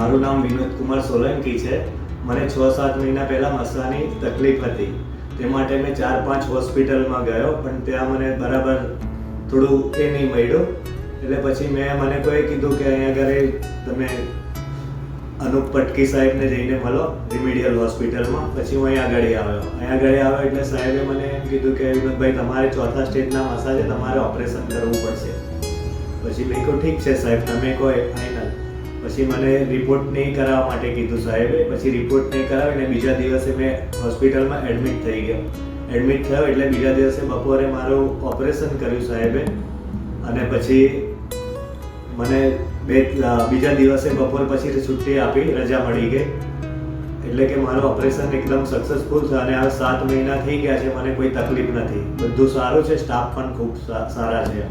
મારું નામ વિનોદ કુમાર સોલંકી છે. મને 6-7 મહિના પહેલાં મસાની તકલીફ હતી. તે માટે મેં 4-5 હોસ્પિટલમાં ગયો, પણ ત્યાં મને બરાબર થોડું એ નહીં મળ્યું. એટલે પછી મને કોઈ કીધું કે અહીંયા આગળ તમે અનુપ પટકી સાહેબને જઈને મળો રિમિડિયલ હોસ્પિટલમાં. પછી હું અહીંયા આગળ આવ્યો એટલે સાહેબે મને એમ કીધું કે વિનોદભાઈ, તમારે 4થા સ્ટેજના મસા છે, તમારે ઓપરેશન કરવું પડશે. પછી મેં કહ્યું ઠીક છે સાહેબ, તમે કહો ફાઇનલ. પછી મને રિપોર્ટ નહીં કરાવવા માટે કીધું સાહેબે. પછી રિપોર્ટ નહીં કરાવીને બીજા દિવસે મેં હોસ્પિટલમાં એડમિટ થઈ ગયો. એડમિટ થયો એટલે બીજા દિવસે બપોરે મારું ઓપરેશન કર્યું સાહેબે. અને પછી મને બીજા દિવસે બપોર પછી છુટ્ટી આપી, રજા મળી ગઈ. એટલે કે મારું ઓપરેશન એકદમ સક્સેસફુલ છે અને હવે 7 મહિના થઈ ગયા છે. મને કોઈ તકલીફ નથી, બધું સારું છે, સ્ટાફ પણ ખૂબ સારા છે.